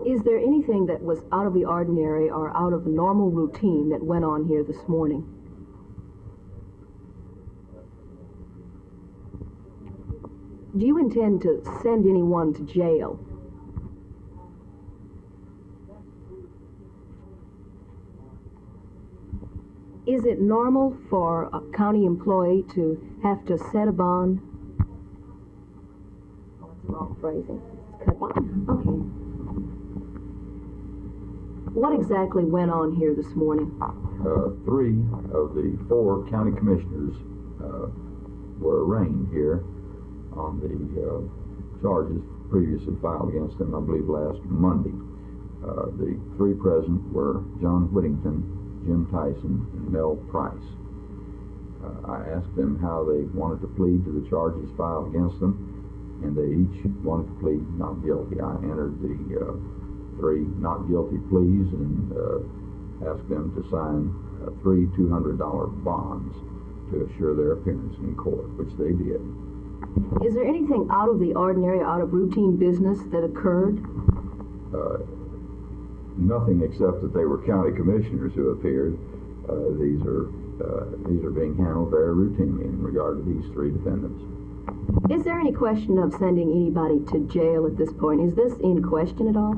Is there anything that was out of the ordinary or out of the normal routine that went on here this morning? Do you intend to send anyone to jail? Is it normal for a county employee to have to set a bond? Oh, that's wrong phrasing. Okay. What exactly went on here this morning? 3 of the 4 county commissioners were arraigned here on the charges previously filed against them, I believe, last Monday. The 3 present were John Whittington, Jim Tyson, and Mel Price. I asked them how they wanted to plead to the charges filed against them, and they each wanted to plead not guilty. I entered the 3 not guilty pleas and asked them to sign 3 $200 bonds to assure their appearance in court, which they did. Is there anything out of the ordinary, out of routine business that occurred? Nothing except that they were county commissioners who appeared. These are being handled very routinely in regard to these 3 defendants. Is there any question of sending anybody to jail at this point? Is this in question at all?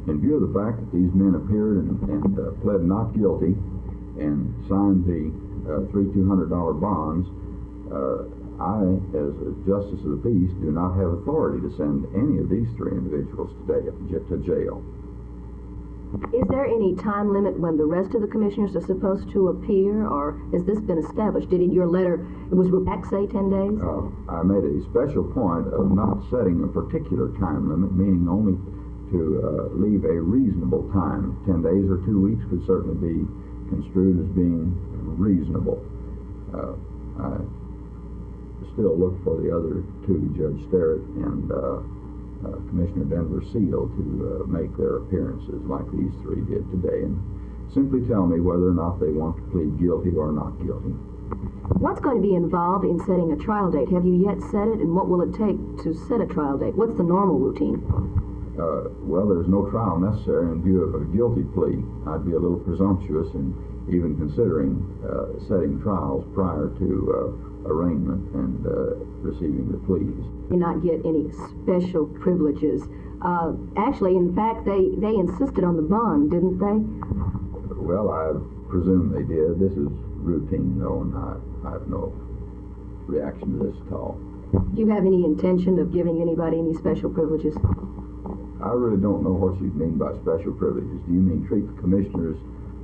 In view of the fact that these men appeared and pled not guilty and signed the 3 $200 bonds, I, as a justice of the peace, do not have authority to send any of these 3 individuals today to jail. Is there any time limit when the rest of the commissioners are supposed to appear, or has this been established? Did your letter, it was back, say, 10 days? I made a special point of not setting a particular time limit, meaning only to leave a reasonable time. 10 days or 2 weeks could certainly be construed as being reasonable. I still look for the other 2, Judge Sterrett and Commissioner Denver Seale, to make their appearances like these 3 did today, and simply tell me whether or not they want to plead guilty or not guilty. What's going to be involved in setting a trial date? Have you yet set it, and what will it take to set a trial date? What's the normal routine? Well, there's no trial necessary in view of a guilty plea. I'd be a little presumptuous in even considering setting trials prior to arraignment and receiving the pleas. You not get any special privileges. Actually, in fact, they insisted on the bond, didn't they? Well, I presume they did. This is routine, though, and I have no reaction to this at all. Do you have any intention of giving anybody any special privileges? I really don't know what you mean by special privileges. Do you mean treat the commissioners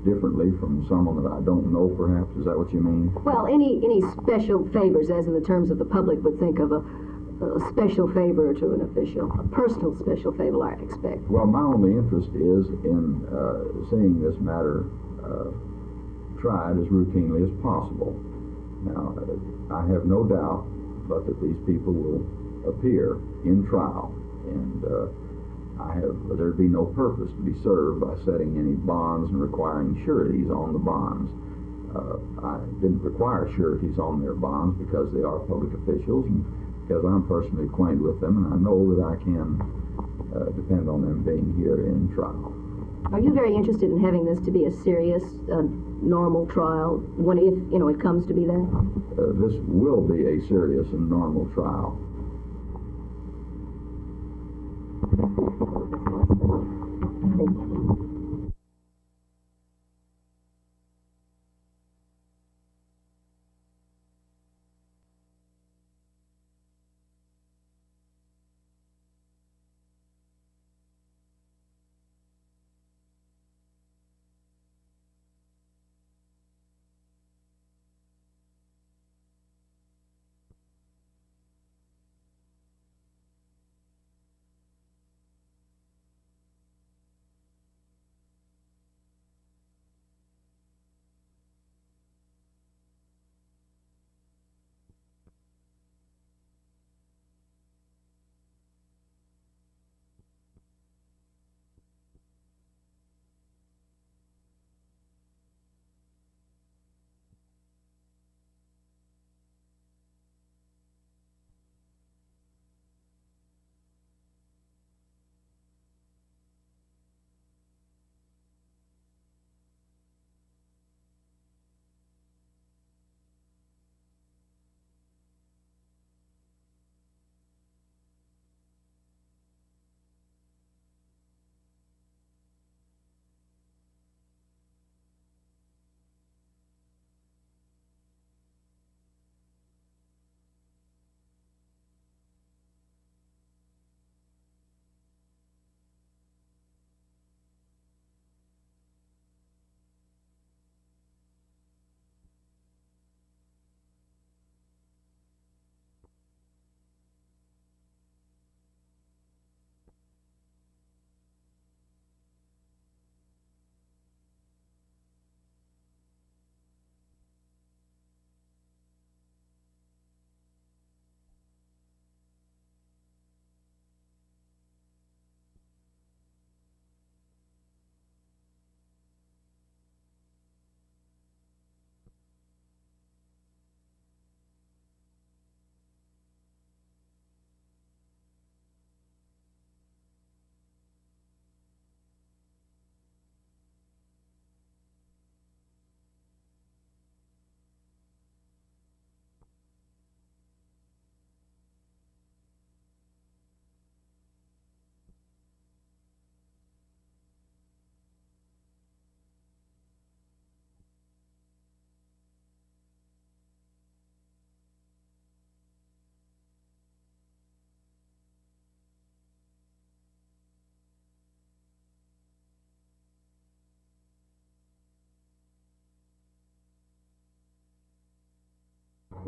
differently from someone that I don't know, perhaps? Is that what you mean? Well, any special favors, as in the terms of the public would think of a special favor to an official, a personal special favor, I expect. Well, my only interest is in seeing this matter tried as routinely as possible. Now, I have no doubt but that these people will appear in trial, and there'd be no purpose to be served by setting any bonds and requiring sureties on the bonds. I didn't require sureties on their bonds because they are public officials and because I'm personally acquainted with them, and I know that I can depend on them being here in trial. Are you very interested in having this to be a serious, normal trial, if it comes to be that? This will be a serious and normal trial.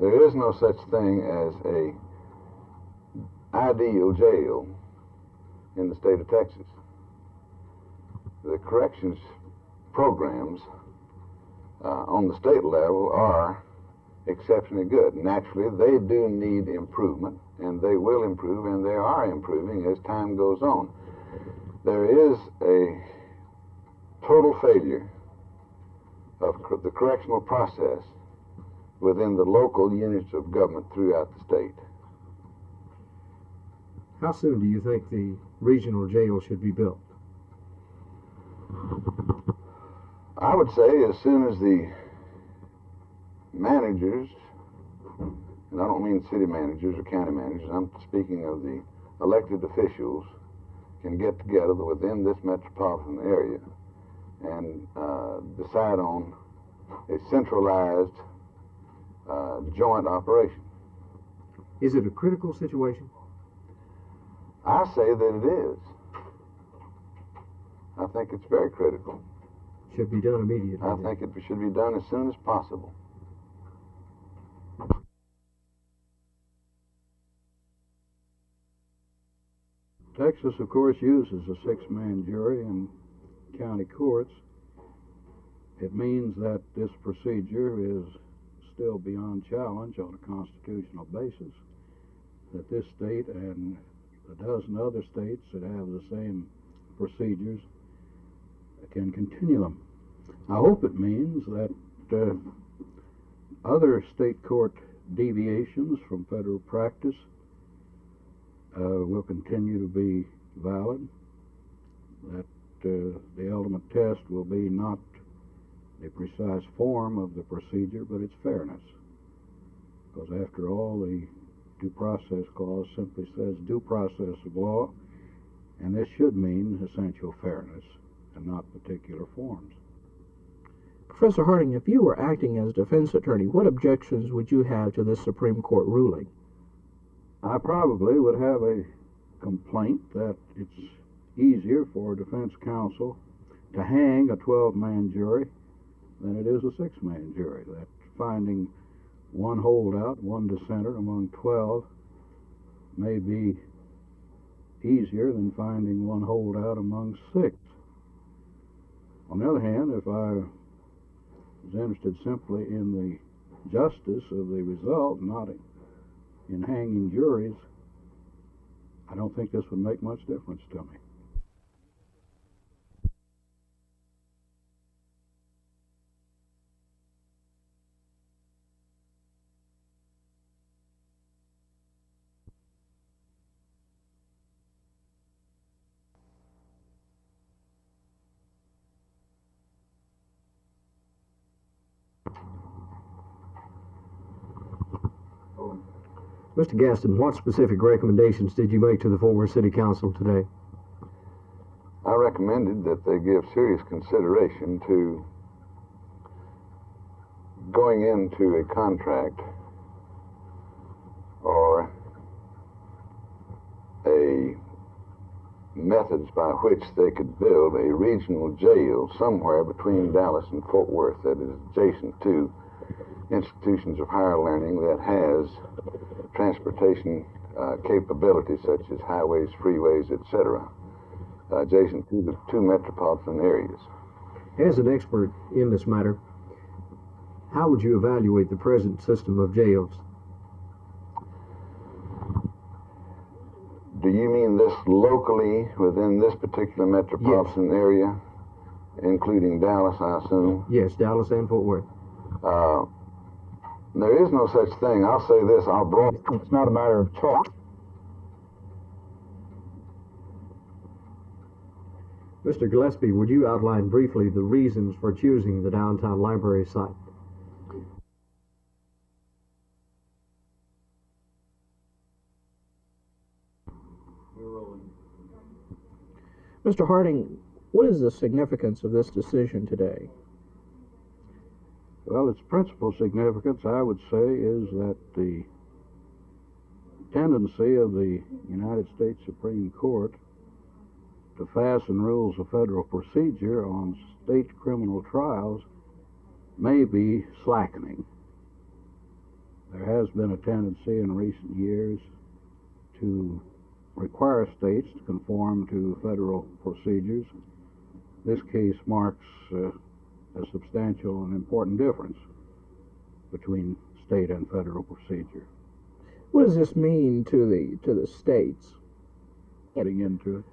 There is no such thing as a ideal jail in the state of Texas. The corrections programs on the state level are exceptionally good. Naturally, they do need improvement, and they will improve, and they are improving as time goes on. There is a total failure of the correctional process within the local units of government throughout the state. How soon do you think the regional jail should be built? I would say as soon as the managers, and I don't mean city managers or county managers, I'm speaking of the elected officials, can get together within this metropolitan area and decide on a centralized joint operation. Is it a critical situation? I say that it is. I think it's very critical. Should be done immediately. I think it should be done as soon as possible. Texas, of course, uses a six-man jury in county courts. It means that this procedure is still beyond challenge on a constitutional basis, that this state and a dozen other states that have the same procedures can continue them. I hope it means that other state court deviations from federal practice will continue to be valid, that the ultimate test will be not the precise form of the procedure, but its fairness. Because after all, the Due Process Clause simply says due process of law, and this should mean essential fairness and not particular forms. Professor Harding, if you were acting as defense attorney, what objections would you have to this Supreme Court ruling? I probably would have a complaint that it's easier for a defense counsel to hang a 12-man jury than it is a 6-man jury, that finding one holdout, one dissenter among 12 may be easier than finding one holdout among 6. On the other hand, if I was interested simply in the justice of the result, not in hanging juries, I don't think this would make much difference to me. Mr. Gaston, what specific recommendations did you make to the Fort Worth City Council today? I recommended that they give serious consideration to going into a contract or a methods by which they could build a regional jail somewhere between Dallas and Fort Worth that is adjacent to institutions of higher learning, that has transportation capabilities such as highways, freeways, etc., adjacent to the two metropolitan areas. As an expert in this matter, how would you evaluate the present system of jails? Do you mean this locally within this particular metropolitan area, including Dallas, I assume? Yes, Dallas and Fort Worth. There is no such thing. I'll say this, it's not a matter of choice. Mr. Gillespie, would you outline briefly the reasons for choosing the downtown library site? Mr. Harding, what is the significance of this decision today? Well, its principal significance, I would say, is that the tendency of the United States Supreme Court to fasten rules of federal procedure on state criminal trials may be slackening. There has been a tendency in recent years to require states to conform to federal procedures. This case marks a substantial and important difference between state and federal procedure. What does this mean to the states? Getting into it.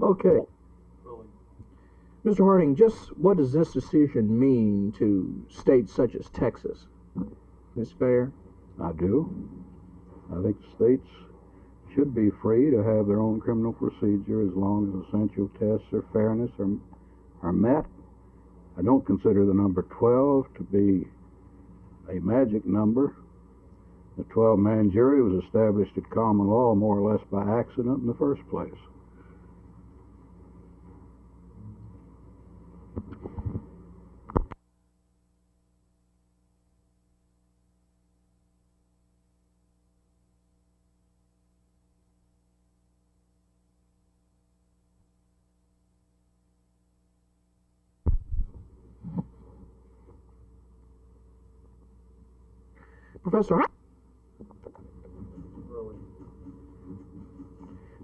Okay. Mr. Harding, just what does this decision mean to states such as Texas? Is fair? I do. I think states should be free to have their own criminal procedure as long as essential tests of fairness are met. I don't consider the number 12 to be a magic number. The 12-man jury was established at common law more or less by accident in the first place.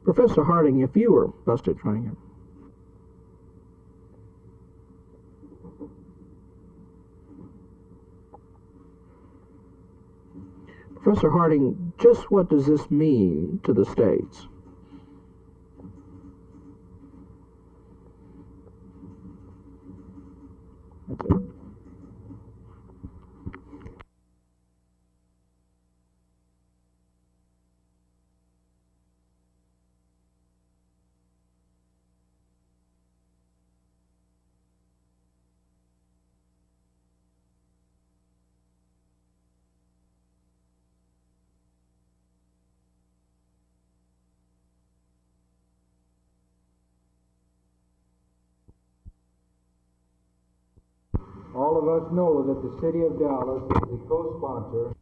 Professor Harding, if you were busted trying it. Professor Harding, just what does this mean to the states? That's it. All of us know that the city of Dallas is the co-sponsor.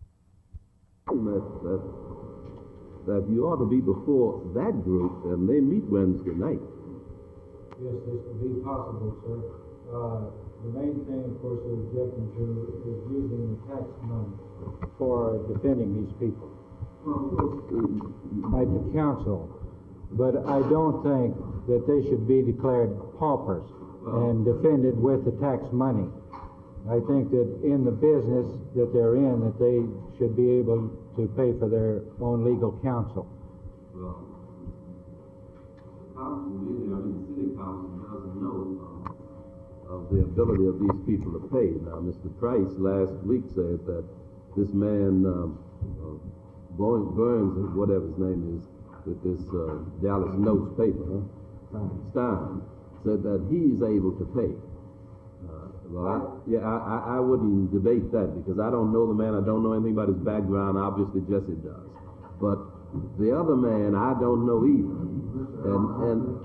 That you ought to be before that group, and they meet Wednesday night. Yes, this could be possible, sir. The main thing, of course, we're objecting to is using the tax money for defending these people. Like the council. But I don't think that they should be declared paupers and defended with the tax money. I think that in the business that they're in, that they should be able to pay for their own legal counsel. Well, the council really, the city council doesn't know of the ability of these people to pay. Now, Mr. Price last week said that this man, Burns, whatever his name is, with this Dallas Notes paper, Stein, said that he's able to pay. I wouldn't debate that because I don't know the man. I don't know anything about his background. Obviously, Jesse does. But the other man, I don't know either.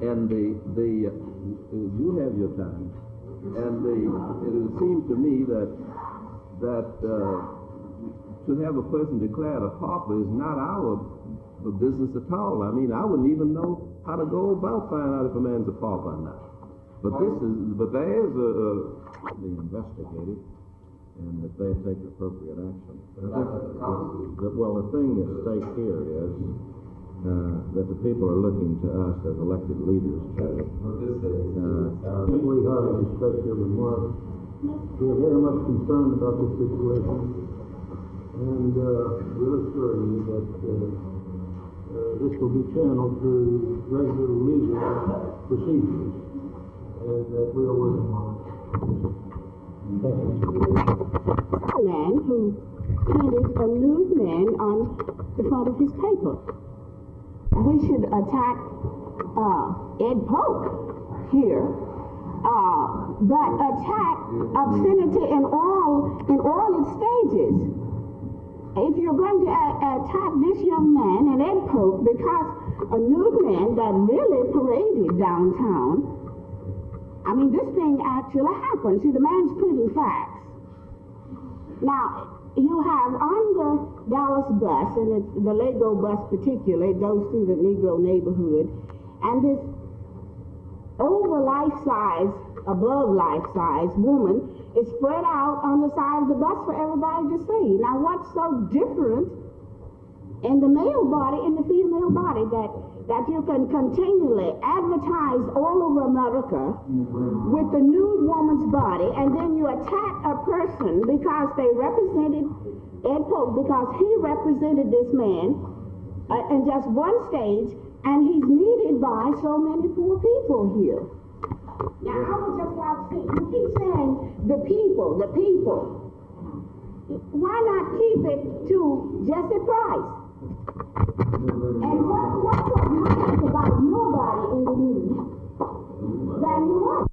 And you have your time. And it would seem to me that to have a person declared a pauper is not our business at all. I mean, I wouldn't even know how to go about finding out if a man's a pauper or not. But there is being investigated, and that they take appropriate action. Well, the thing at stake here is that the people are looking to us as elected leaders. We have to respect your remarks. We are very much concerned about this situation, and we'll assure you that this will be channeled through regular legal procedures that we are working on. A man who printed a nude man on the front of his paper. We should attack Ed Polk here, but attack obscenity in all its stages. If you're going to attack this young man and Ed Polk because a nude man that really paraded downtown, I mean, this thing actually happened. See, the man's printing facts. Now, you have on the Dallas bus, and it's the Lego bus particularly, it goes through the Negro neighborhood, and this over life-size above life-size woman is spread out on the side of the bus for everybody to see. Now, what's so different in the male body and the female body that you can continually advertise all over America with the nude woman's body, and then you attack a person because they represented Ed Polk, because he represented this man in just one stage, and he's needed by so many poor people here. Now, I would just like to see, you keep saying the people. Why not keep it to Jesse Price? And what's so nice about your body in the news than you want?